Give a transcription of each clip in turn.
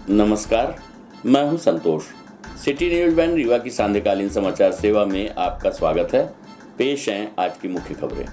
नमस्कार, मैं हूं संतोष। सिटी न्यूज वैन रीवा की सांध्यकालीन समाचार सेवा में आपका स्वागत है। पेश हैं आज की मुख्य खबरें।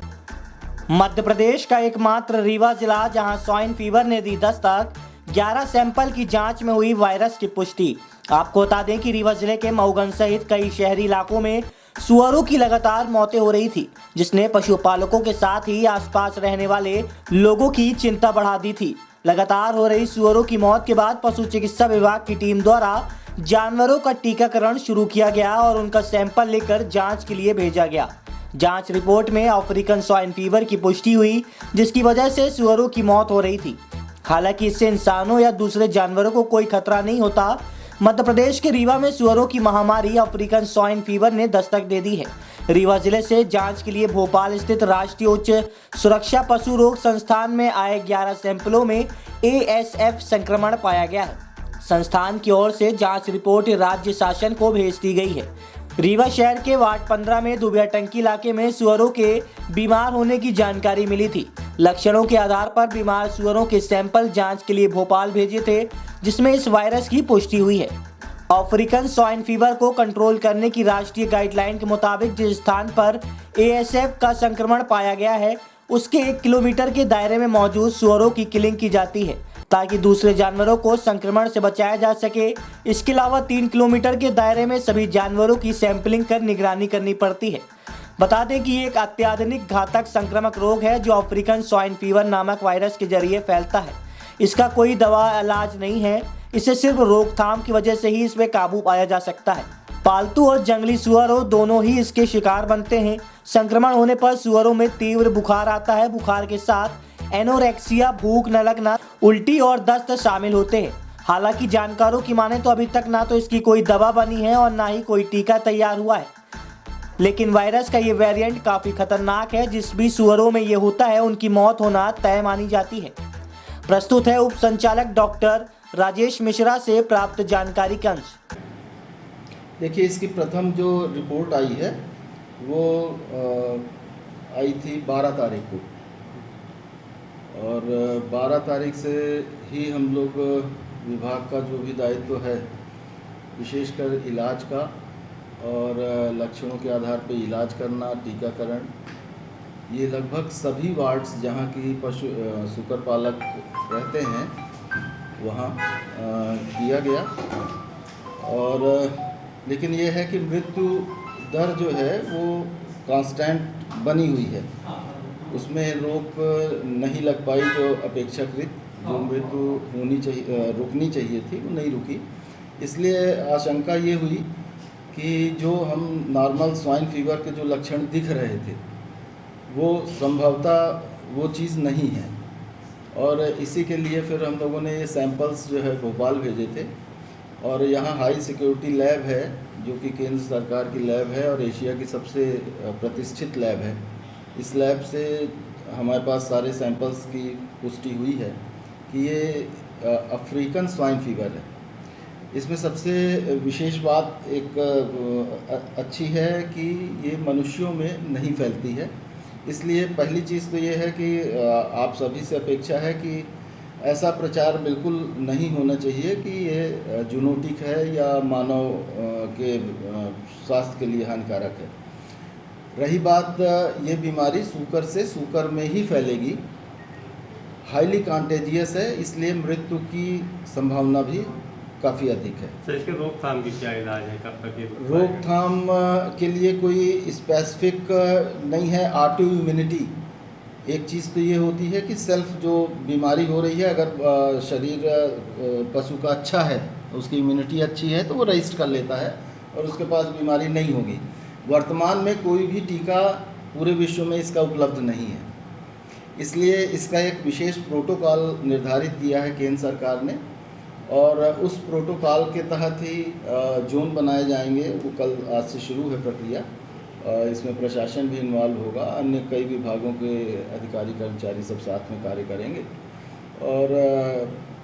मध्य प्रदेश का एकमात्र रीवा जिला जहां स्वाइन फीवर ने दी दस्तक, 11 सैंपल की जांच में हुई वायरस की पुष्टि। आपको बता दें कि रीवा जिले के मऊगंज सहित कई शहरी इलाकों में सुअरों की लगातार मौतें हो रही थी, जिसने पशुपालकों के साथ ही आसपास रहने वाले लोगों की चिंता बढ़ा दी थी। लगातार हो रही सुअरों की मौत के बाद पशु चिकित्सा विभाग की टीम द्वारा जानवरों का टीकाकरण शुरू किया गया और उनका सैंपल लेकर जांच के लिए भेजा गया। जांच रिपोर्ट में अफ्रीकन स्वाइन फीवर की पुष्टि हुई, जिसकी वजह से सुअरों की मौत हो रही थी। हालांकि इससे इंसानों या दूसरे जानवरों को कोई खतरा नहीं होता। मध्य प्रदेश के रीवा में सुअरों की महामारी अफ्रीकन स्वाइन फीवर ने दस्तक दे दी है। रीवा जिले से जांच के लिए भोपाल स्थित राष्ट्रीय उच्च सुरक्षा पशु रोग संस्थान में आए 11 सैंपलों में ASF संक्रमण पाया गया है। संस्थान की ओर से जांच रिपोर्ट राज्य शासन को भेज दी गई है। रीवा शहर के वार्ड 15 में दुबिया टंकी इलाके में सुअरों के बीमार होने की जानकारी मिली थी। लक्षणों के आधार पर बीमार सुअरों के सैंपल जांच के लिए भोपाल भेजे थे, जिसमें इस वायरस की पुष्टि हुई है। अफ्रीकन स्वाइन फीवर को कंट्रोल करने की राष्ट्रीय गाइडलाइन के मुताबिक जिस स्थान पर ASF का संक्रमण पाया गया है, उसके 1 किलोमीटर के दायरे में मौजूद सुअरों की किलिंग की जाती है, ताकि दूसरे जानवरों को संक्रमण से बचाया जा सके। इसके अलावा 3 किलोमीटर के दायरे में सभी जानवरों की सैंपलिंग कर निगरानी करनी पड़ती है। बता दें कि ये एक अत्याधुनिक घातक संक्रामक रोग है जो अफ्रीकन स्वाइन फीवर नामक वायरस के जरिए फैलता है। इसका कोई दवा इलाज नहीं है। इसे सिर्फ रोकथाम की वजह से ही इसमें काबू पाया जा सकता है। पालतू और जंगली सुअरों दोनों ही इसके शिकार बनते हैं। संक्रमण होने पर सुअरों में तीव्र बुखार आता है। बुखार के साथ एनोरेक्सिया, भूख न लगना, उल्टी और दस्त शामिल होते हैं। हालांकि जानकारों की माने तो अभी तक ना तो इसकी कोई दवा बनी है और ना ही कोई टीका तैयार हुआ है। लेकिन वायरस का ये वेरिएंट काफी खतरनाक है। जिस भी सुअरों में ये होता है, उनकी मौत होना तय मानी जाती है। प्रस्तुत है उप संचालक डॉक्टर राजेश मिश्रा से प्राप्त जानकारी का अंश। देखिए, इसकी प्रथम जो रिपोर्ट आई है वो आई थी 12 तारीख को, और 12 तारीख से ही हम लोग विभाग का जो भी दायित्व है, विशेषकर इलाज का और लक्षणों के आधार पर इलाज करना, टीकाकरण, ये लगभग सभी वार्ड्स जहाँ की पशु सूकर पालक रहते हैं वहाँ किया गया। और लेकिन ये है कि मृत्यु दर जो है वो कांस्टेंट बनी हुई है, उसमें रोक नहीं लग पाई। जो अपेक्षाकृत जो मृत्यु होनी चाहिए, रुकनी चाहिए थी, वो नहीं रुकी। इसलिए आशंका ये हुई कि जो हम नॉर्मल स्वाइन फीवर के जो लक्षण दिख रहे थे वो संभवतः वो चीज़ नहीं है। और इसी के लिए फिर हम लोगों ने ये सैंपल्स जो है भोपाल भेजे थे, और यहाँ हाई सिक्योरिटी लैब है जो कि केंद्र सरकार की लैब है और एशिया की सबसे प्रतिष्ठित लैब है। इस लैब से हमारे पास सारे सैंपल्स की पुष्टि हुई है कि ये अफ्रीकन स्वाइन फीवर है। इसमें सबसे विशेष बात एक अच्छी है कि ये मनुष्यों में नहीं फैलती है। इसलिए पहली चीज़ तो ये है कि आप सभी से अपेक्षा है कि ऐसा प्रचार बिल्कुल नहीं होना चाहिए कि ये जूनोटिक है या मानव के स्वास्थ्य के लिए हानिकारक है। रही बात, ये बीमारी सूकर से सूकर में ही फैलेगी, हाईली कांटेजियस है, इसलिए मृत्यु की संभावना भी काफ़ी अधिक है। सर, इसके रोकथाम की क्या इलाज है, कब तक ये रोकथाम के लिए कोई स्पेसिफिक नहीं है। ऑटो इम्यूनिटी एक चीज़ तो ये होती है कि सेल्फ जो बीमारी हो रही है, अगर शरीर पशु का अच्छा है, उसकी इम्यूनिटी अच्छी है, तो वो रजिस्ट कर लेता है और उसके पास बीमारी नहीं होगी। वर्तमान में कोई भी टीका पूरे विश्व में इसका उपलब्ध नहीं है, इसलिए इसका एक विशेष प्रोटोकॉल निर्धारित किया है केंद्र सरकार ने, और उस प्रोटोकॉल के तहत ही जोन बनाए जाएंगे। वो कल आज से शुरू है प्रक्रिया। इसमें प्रशासन भी इन्वॉल्व होगा, अन्य कई विभागों के अधिकारी कर्मचारी सब साथ में कार्य करेंगे, और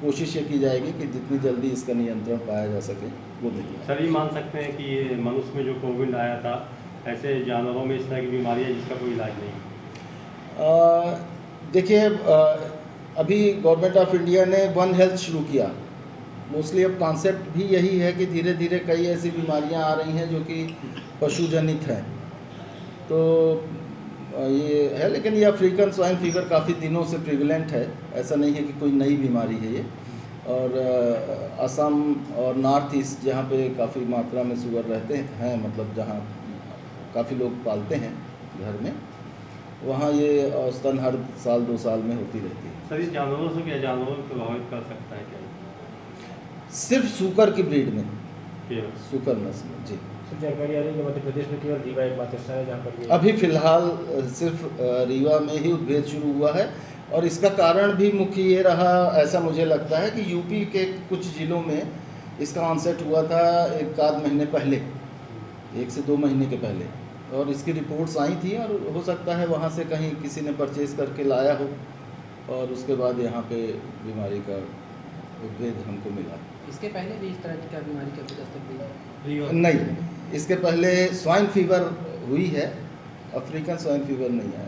कोशिश ये की जाएगी कि जितनी जल्दी इसका नियंत्रण पाया जा सके वो देखिए। सर, ये मान सकते हैं कि ये मनुष्य में जो कोविड आया था, ऐसे जानवरों में इस तरह की बीमारी है जिसका कोई इलाज नहीं? देखिए, अभी गवर्नमेंट ऑफ इंडिया ने वन हेल्थ शुरू किया, मोस्टली अब कॉन्सेप्ट भी यही है कि धीरे धीरे कई ऐसी बीमारियां आ रही हैं जो कि पशुजनित हैं। तो ये है, लेकिन ये अफ्रीकन स्वाइन फीवर काफ़ी दिनों से प्रिविलेंट है, ऐसा नहीं है कि कोई नई बीमारी है ये। और असम और नॉर्थ ईस्ट जहाँ पे काफ़ी मात्रा में सुअर रहते हैं, मतलब जहाँ काफ़ी लोग पालते हैं घर में, वहाँ ये औसतन हर साल 2 साल में होती रहती है। सर, इस जानवरों से क्या जानवरों को प्रभावित कर सकता है क्या? सिर्फ सूकर की ब्रीड में, केवल सूकर नस्ल में। जी, जानकारी आ रही है कि मध्य प्रदेश में केवल रीवा एकमात्र ऐसा है जहाँ पर अभी फ़िलहाल सिर्फ रीवा में ही उद्भेद शुरू हुआ है। और इसका कारण भी मुख्य ये रहा, ऐसा मुझे लगता है, कि यूपी के कुछ ज़िलों में इसका ऑनसेट हुआ था 1 महीने पहले, 1 से 2 महीने के पहले, और इसकी रिपोर्ट्स आई थी। और हो सकता है वहाँ से कहीं किसी ने परचेज़ करके लाया हो और उसके बाद यहाँ पे बीमारी का उद्भेद हमको मिला। इसके पहले भी इस तरह की क्या बीमारी का दस्तक दी? नहीं, इसके पहले स्वाइन फीवर हुई है, अफ्रीकन स्वाइन फीवर नहीं आया।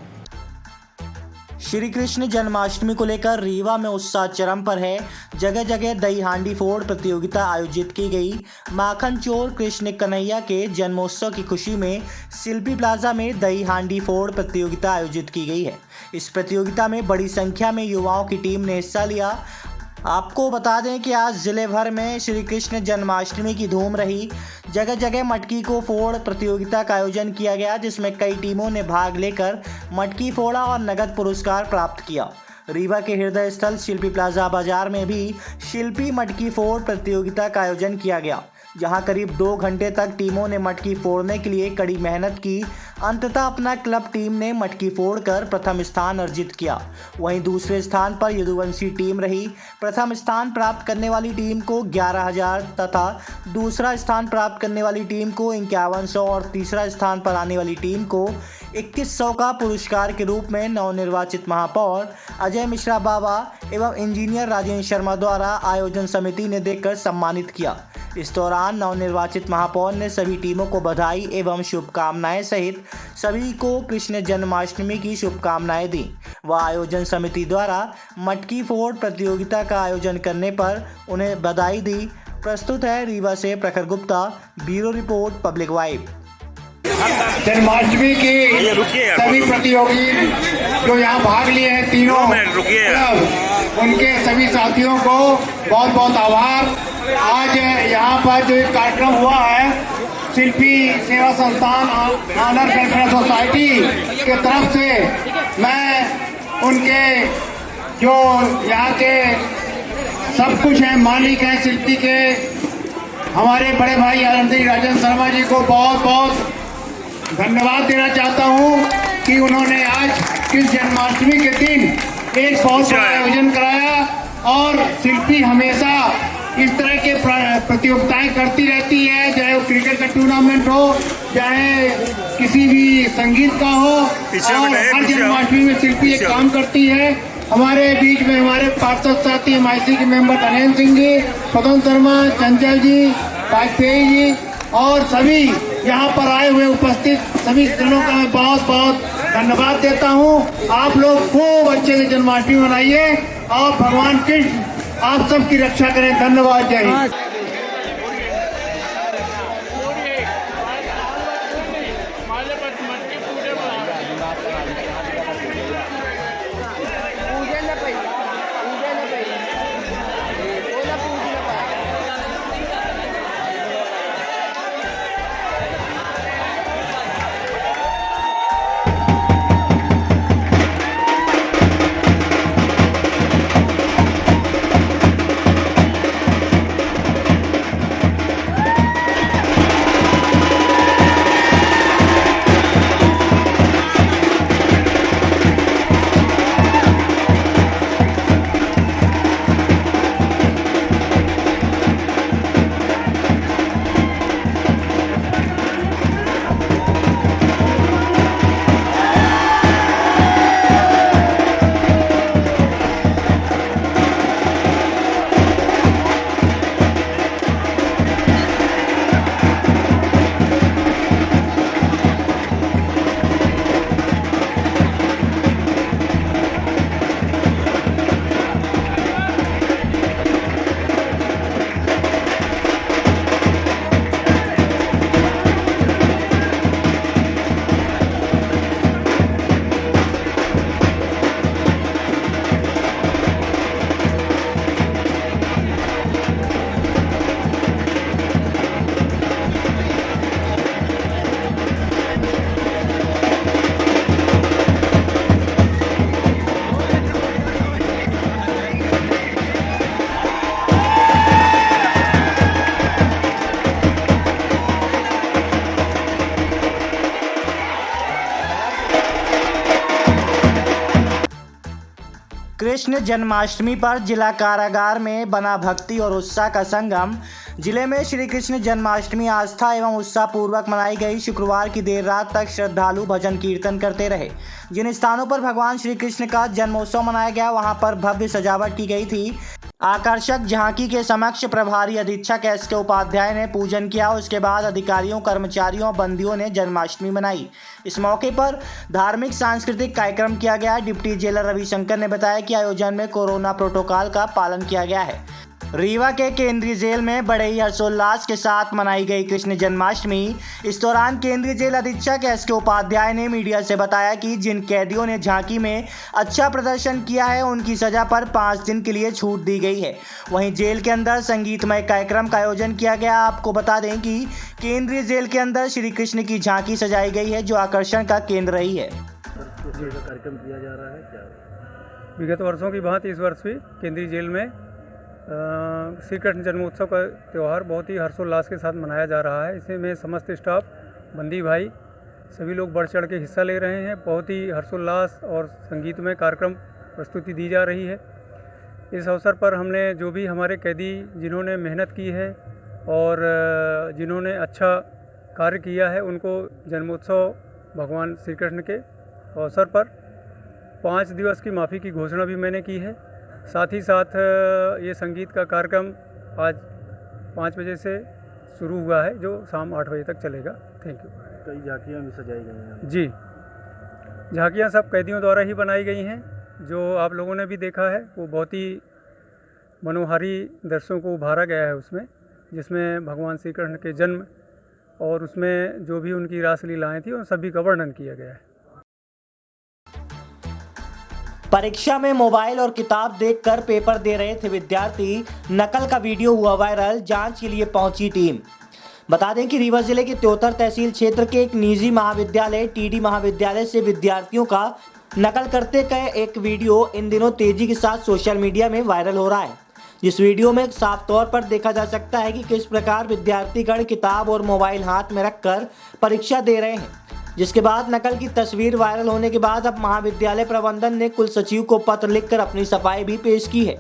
श्री कृष्ण जन्माष्टमी को लेकर रीवा में उत्साह चरम पर है। जगह जगह दही हांडी फोड़ प्रतियोगिता आयोजित की गई। माखन चोर कृष्ण कन्हैया के जन्मोत्सव की खुशी में शिल्पी प्लाजा में दही हांडी फोड़ प्रतियोगिता आयोजित की गई है। इस प्रतियोगिता में बड़ी संख्या में युवाओं की टीम ने हिस्सा लिया। आपको बता दें कि आज जिले भर में श्री कृष्ण जन्माष्टमी की धूम रही। जगह जगह मटकी को फोड़ प्रतियोगिता का आयोजन किया गया, जिसमें कई टीमों ने भाग लेकर मटकी फोड़ा और नगद पुरस्कार प्राप्त किया। रीवा के हृदय स्थल शिल्पी प्लाजा बाजार में भी शिल्पी मटकी फोड़ प्रतियोगिता का आयोजन किया गया, जहां करीब 2 घंटे तक टीमों ने मटकी फोड़ने के लिए कड़ी मेहनत की। अंततः अपना क्लब टीम ने मटकी फोड़कर प्रथम स्थान अर्जित किया। वहीं दूसरे स्थान पर यदुवंशी टीम रही। प्रथम स्थान प्राप्त करने वाली टीम को 11,000 तथा दूसरा स्थान प्राप्त करने वाली टीम को 5100 और तीसरा स्थान पर आने वाली टीम को 2100 का पुरस्कार के रूप में नवनिर्वाचित महापौर अजय मिश्रा बाबा एवं इंजीनियर राजेंद्र शर्मा द्वारा आयोजन समिति ने देकर सम्मानित किया। इस दौरान नवनिर्वाचित महापौर ने सभी टीमों को बधाई एवं शुभकामनाएं सहित सभी को कृष्ण जन्माष्टमी की शुभकामनाएं दी। वह आयोजन समिति द्वारा मटकी फोड़ प्रतियोगिता का आयोजन करने पर उन्हें बधाई दी। प्रस्तुत है रीवा से प्रखर Gupta, bureau report public vibe. Janmashtami के सभी प्रतियोगी जो यहाँ भाग लिए हैं, तीनों क्लब, उनके सभी साथियों को बहुत बहुत आभार। आज यहाँ पर जो एक कार्यक्रम हुआ है, शिल्पी सेवा संस्थान ऑनर वेलफेयर सोसाइटी के तरफ से, मैं उनके जो यहाँ के सब कुछ हैं, मालिक हैं शिल्पी के, हमारे बड़े भाई राजेंद्र शर्मा जी को बहुत बहुत धन्यवाद देना चाहता हूँ कि उन्होंने आज कृष्ण जन्माष्टमी के दिन एक बहुत बड़ा आयोजन कराया। और शिल्पी हमेशा इस तरह के प्रतियोगिताएं करती रहती है, चाहे वो क्रिकेट का टूर्नामेंट हो, चाहे किसी भी संगीत का हो, और हर जन्माष्टमी में शिल्पी एक काम करती है। हमारे बीच में हमारे पार्षद साथी MIC के मेंबर धनेन्द्र सिंह जी, स्वतंत्र शर्मा, चंचल जी, वाजपेयी जी और सभी यहाँ पर आए हुए उपस्थित सभी जनों का मैं बहुत बहुत धन्यवाद देता हूँ। आप लोग खूब अच्छे से जन्माष्टमी मनाइए और भगवान कृष्ण आप सबकी रक्षा करें। धन्यवाद, जय हिंद। कृष्ण जन्माष्टमी पर जिला कारागार में बना भक्ति और उत्साह का संगम। जिले में श्री कृष्ण जन्माष्टमी आस्था एवं उत्साह पूर्वक मनाई गई। शुक्रवार की देर रात तक श्रद्धालु भजन कीर्तन करते रहे। जिन स्थानों पर भगवान श्री कृष्ण का जन्मोत्सव मनाया गया वहां पर भव्य सजावट की गई थी। आकर्षक झांकी के समक्ष प्रभारी अधीक्षक SK उपाध्याय ने पूजन किया। उसके बाद अधिकारियों, कर्मचारियों और बंदियों ने जन्माष्टमी मनाई। इस मौके पर धार्मिक सांस्कृतिक कार्यक्रम किया गया। डिप्टी जेलर रविशंकर ने बताया कि आयोजन में कोरोना प्रोटोकॉल का पालन किया गया है। रीवा के केंद्रीय जेल में बड़े ही हर्षोल्लास के साथ मनाई गई कृष्ण जन्माष्टमी। इस दौरान केंद्रीय जेल अधीक्षक SK उपाध्याय ने मीडिया से बताया कि जिन कैदियों ने झांकी में अच्छा प्रदर्शन किया है उनकी सजा पर 5 दिन के लिए छूट दी गई है। वहीं जेल के अंदर संगीतमय कार्यक्रम का आयोजन किया गया। आपको बता दें कि केंद्रीय जेल के अंदर श्री कृष्ण की झांकी सजाई गई है जो आकर्षण का केंद्र रही है। कार्यक्रम किया जा रहा है क्या? विगत वर्षों की भांति इस वर्ष भी केंद्रीय जेल में श्री कृष्ण जन्मोत्सव का त्यौहार बहुत ही हर्षोल्लास के साथ मनाया जा रहा है। इसमें समस्त स्टाफ, बंदी भाई सभी लोग बढ़ चढ़ के हिस्सा ले रहे हैं। बहुत ही हर्षोल्लास और संगीतमय कार्यक्रम प्रस्तुति दी जा रही है। इस अवसर पर हमने जो भी हमारे कैदी जिन्होंने मेहनत की है और जिन्होंने अच्छा कार्य किया है उनको जन्मोत्सव भगवान श्री कृष्ण के अवसर पर 5 दिवस की माफ़ी की घोषणा भी मैंने की है। साथ ही साथ ये संगीत का कार्यक्रम आज 5 बजे से शुरू हुआ है जो शाम 8 बजे तक चलेगा। Thank you. कई झांकियाँ भी सजाई गई हैं। जी, झांकियाँ सब कैदियों द्वारा ही बनाई गई हैं। जो आप लोगों ने भी देखा है वो बहुत ही मनोहारी दृश्यों को उभारा गया है उसमें, जिसमें भगवान श्री कृष्ण के जन्म और उसमें जो भी उनकी रासलीलाएँ थी उन सभी का वर्णन किया गया है। परीक्षा में मोबाइल और किताब देखकर पेपर दे रहे थे विद्यार्थी। नकल का वीडियो हुआ वायरल। जांच के लिए पहुंची टीम। बता दें कि रीवा जिले के त्योतर तहसील क्षेत्र के एक निजी महाविद्यालय TD महाविद्यालय से विद्यार्थियों का नकल करते का एक वीडियो इन दिनों तेजी के साथ सोशल मीडिया में वायरल हो रहा है। जिस वीडियो में साफ तौर पर देखा जा सकता है कि किस प्रकार विद्यार्थीगण किताब और मोबाइल हाथ में रखकर परीक्षा दे रहे हैं। जिसके बाद नकल की तस्वीर वायरल होने के बाद अब महाविद्यालय प्रबंधन ने कुल सचिव को पत्र लिखकर अपनी सफाई भी पेश की है,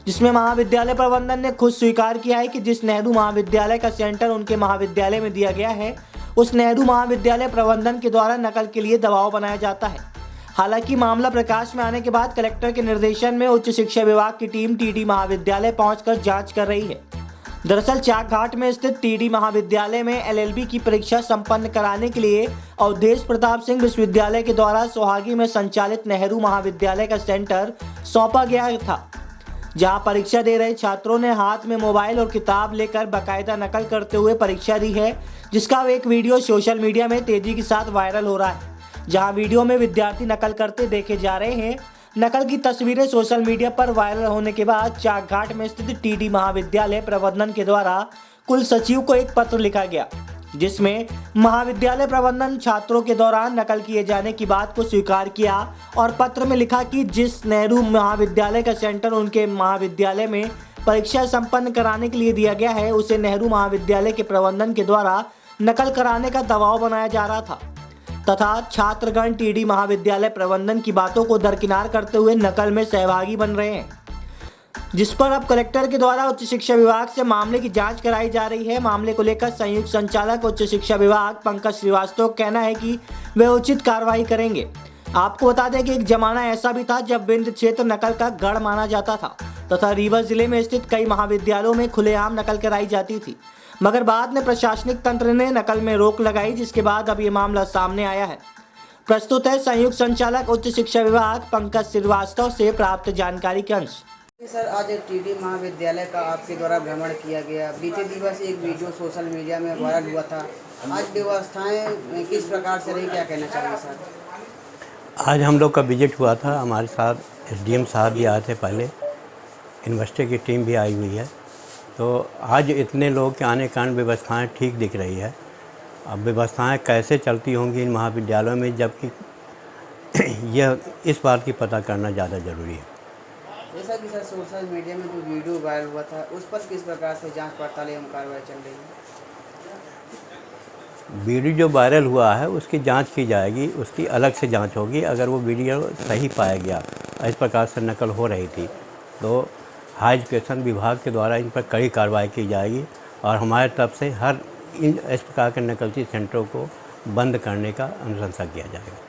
जिसमें महाविद्यालय प्रबंधन ने खुद स्वीकार किया है कि जिस नेहरू महाविद्यालय का सेंटर उनके महाविद्यालय में दिया गया है उस नेहरू महाविद्यालय प्रबंधन के द्वारा नकल के लिए दबाव बनाया जाता है। हालांकि मामला प्रकाश में आने के बाद कलेक्टर के निर्देशन में उच्च शिक्षा विभाग की टीम TD महाविद्यालय पहुंचकर जाँच कर रही है। दरअसल चाक घाट में स्थित TD महाविद्यालय में LLB की परीक्षा संपन्न कराने के लिए अवधेश प्रताप सिंह विश्वविद्यालय के द्वारा सोहागी में संचालित नेहरू महाविद्यालय का सेंटर सौंपा गया था, जहां परीक्षा दे रहे छात्रों ने हाथ में मोबाइल और किताब लेकर बाकायदा नकल करते हुए परीक्षा दी है, जिसका एक वीडियो सोशल मीडिया में तेजी के साथ वायरल हो रहा है। जहां वीडियो में विद्यार्थी नकल करते देखे जा रहे हैं। नकल की तस्वीरें सोशल मीडिया पर वायरल होने के बाद चाक घाट में स्थित TD महाविद्यालय प्रबंधन के द्वारा कुल सचिव को एक पत्र लिखा गया, जिसमें महाविद्यालय प्रबंधन छात्रों के दौरान नकल किए जाने की बात को स्वीकार किया और पत्र में लिखा कि जिस नेहरू महाविद्यालय का सेंटर उनके महाविद्यालय में परीक्षा संपन्न कराने के लिए दिया गया है उसे नेहरू महाविद्यालय के प्रबंधन के द्वारा नकल कराने का दबाव बनाया जा रहा था तथा छात्रगण TD महाविद्यालय प्रबंधन की बातों को दरकिनार करते हुए नकल में सहभागी बन रहे हैं, जिस पर अब कलेक्टर के द्वारा उच्च शिक्षा विभाग से मामले की जांच कराई जा रही है। मामले को लेकर संयुक्त संचालक उच्च शिक्षा विभाग पंकज श्रीवास्तव का कहना है कि वे उचित कार्रवाई करेंगे। आपको बता दें कि एक जमाना ऐसा भी था जब विंध्य क्षेत्र नकल का गढ़ माना जाता था तथा रीवा जिले में स्थित कई महाविद्यालयों में खुलेआम नकल कराई जाती थी, मगर बाद में प्रशासनिक तंत्र ने नकल में रोक लगाई, जिसके बाद अब ये मामला सामने आया है। प्रस्तुत है संयुक्त संचालक उच्च शिक्षा विभाग पंकज श्रीवास्तव से प्राप्त जानकारी के अंश। सर, आज TD महाविद्यालय का आपके द्वारा भ्रमण किया गया। बीते दिवस एक वीडियो सोशल मीडिया में वायरल हुआ था। आज व्यवस्थाएं किस प्रकार से रही, क्या कहना चाहिए सर? आज हम लोग का विजिट हुआ था। हमारे साथ SDM साहब भी आए थे, पहले यूनिवर्सिटी की टीम भी आई हुई है। तो आज इतने लोगों के आने के कारण व्यवस्थाएं ठीक दिख रही है। अब व्यवस्थाएं कैसे चलती होंगी इन महाविद्यालयों में, जबकि यह इस बात की पता करना ज़्यादा ज़रूरी है। जैसा कि सर सोशल मीडिया में जो वीडियो वायरल हुआ था उस पर किस प्रकार से जांच पड़ताल एवं कार्रवाई चल रही है? वीडियो जो वायरल हुआ है उसकी जांच की जाएगी, उसकी अलग से जांच होगी। अगर वो वीडियो सही पाया गया इस प्रकार से नकल हो रही थी। तो हाई एजुकेशन विभाग के द्वारा इन पर कड़ी कार्रवाई की जाएगी और हमारे तरफ से हर इन इस प्रकार के नकलची सेंटरों को बंद करने का अनुशंसा किया जाएगा।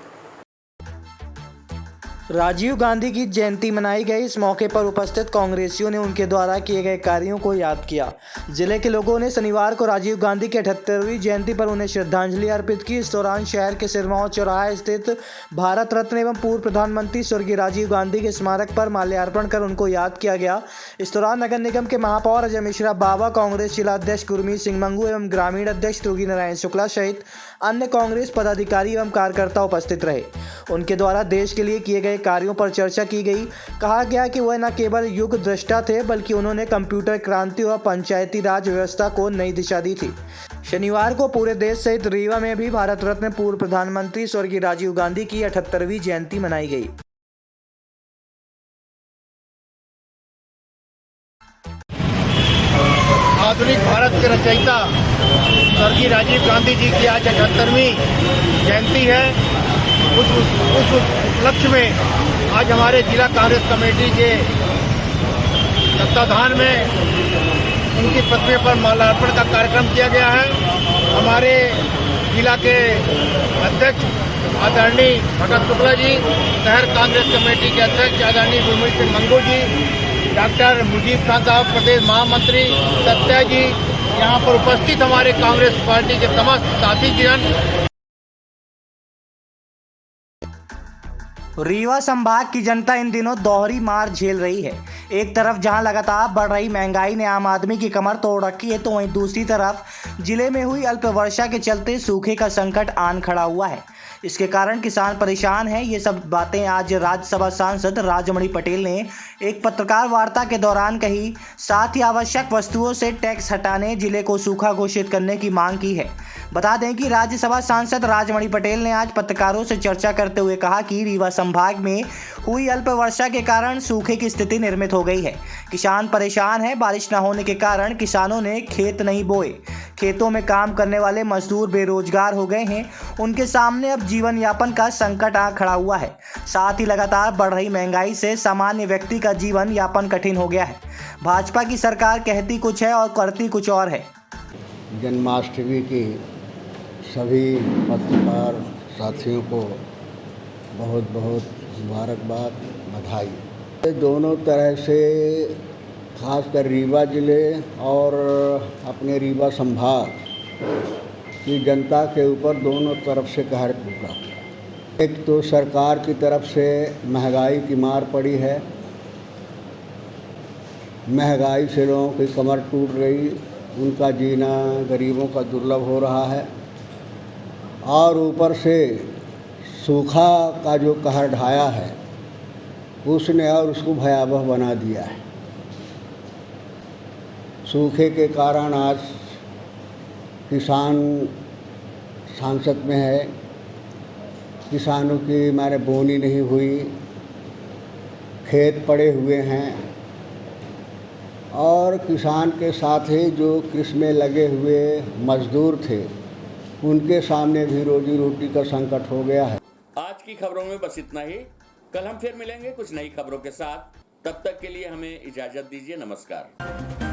राजीव गांधी की जयंती मनाई गई। इस मौके पर उपस्थित कांग्रेसियों ने उनके द्वारा किए गए कार्यों को याद किया। जिले के लोगों ने शनिवार को राजीव गांधी की 78वीं जयंती पर उन्हें श्रद्धांजलि अर्पित की। इस दौरान शहर के सिरमौर चौराहे स्थित भारत रत्न एवं पूर्व प्रधानमंत्री स्वर्गीय राजीव गांधी के स्मारक पर माल्यार्पण कर उनको याद किया गया। इस दौरान नगर निगम के महापौर अजय मिश्रा बाबा, कांग्रेस जिला अध्यक्ष गुरमीत सिंह मंगू एवं ग्रामीण अध्यक्ष योगी नारायण शुक्ला सहित अन्य कांग्रेस पदाधिकारी एवं कार्यकर्ता उपस्थित रहे। उनके द्वारा देश के लिए किए गए कार्यों पर चर्चा की गई। कहा गया कि वह न केवल युग दृष्टा थे बल्कि उन्होंने कंप्यूटर क्रांति और पंचायती राज व्यवस्था को नई दिशा दी थी। शनिवार को पूरे देश सहित रीवा में भी भारत रत्न पूर्व प्रधानमंत्री स्वर्गीय राजीव गांधी की 78वीं जयंती मनाई गई। आधुनिक भारत के रचयिता स्वर्गीय राजीव गांधी जी की आज 78वीं जयंती है। उस उपलक्ष्य में आज हमारे जिला कांग्रेस कमेटी के तत्वाधान में उनकी प्रतिमा पर माल्यार्पण का कार्यक्रम किया गया है। हमारे जिला के अध्यक्ष आदरणीय भगत शुक्ला जी, शहर कांग्रेस कमेटी के अध्यक्ष आदरणीय गुरमीत सिंह मंगू जी, डॉक्टर मुजीब खान साहब प्रदेश महामंत्री, सत्या जी, यहाँ पर उपस्थित हमारे कांग्रेस पार्टी के समस्त साथी जन। रीवा संभाग की जनता इन दिनों दोहरी मार झेल रही है। एक तरफ जहां लगातार बढ़ रही महंगाई ने आम आदमी की कमर तोड़ रखी है, तो वहीं दूसरी तरफ जिले में हुई अल्प वर्षा के चलते सूखे का संकट आन खड़ा हुआ है। इसके कारण किसान परेशान हैं। ये सब बातें आज राज्यसभा सांसद राजमणि पटेल ने एक पत्रकार वार्ता के दौरान कही। साथ ही आवश्यक वस्तुओं से टैक्स हटाने, जिले को सूखा घोषित करने की मांग की है। बता दें कि राज्यसभा सांसद राजमणि पटेल ने आज पत्रकारों से चर्चा करते हुए कहा कि रीवा संभाग में हुई अल्प वर्षा के कारण सूखे की स्थिति निर्मित हो गई है। किसान परेशान है। बारिश न होने के कारण किसानों ने खेत नहीं बोए। खेतों में काम करने वाले मजदूर बेरोजगार हो गए हैं। उनके सामने अब जीवन यापन का संकट आ खड़ा हुआ है। साथ ही लगातार बढ़ रही महंगाई से सामान्य व्यक्ति का जीवन यापन कठिन हो गया है। भाजपा की सरकार कहती कुछ है और करती कुछ और है। जन्माष्टमी की सभी पत्रकार साथियों को बहुत बहुत मुबारकबाद, बधाई। दोनों तरह से खासकर रीवा जिले और अपने रीवा संभाग की जनता के ऊपर दोनों तरफ से कहर टूटा। एक तो सरकार की तरफ से महंगाई की मार पड़ी है, महंगाई से लोगों की कमर टूट रही, उनका जीना गरीबों का दुर्लभ हो रहा है, और ऊपर से सूखा का जो कहर ढाया है उसने और उसको भयावह बना दिया है। सूखे के कारण आज किसान संकट में है। किसानों की मारे बोनी नहीं हुई, खेत पड़े हुए हैं, और किसान के साथ ही जो कृषि में लगे हुए मजदूर थे उनके सामने भी रोजी रोटी का संकट हो गया है। आज की खबरों में बस इतना ही। कल हम फिर मिलेंगे कुछ नई खबरों के साथ। तब तक के लिए हमें इजाजत दीजिए। नमस्कार।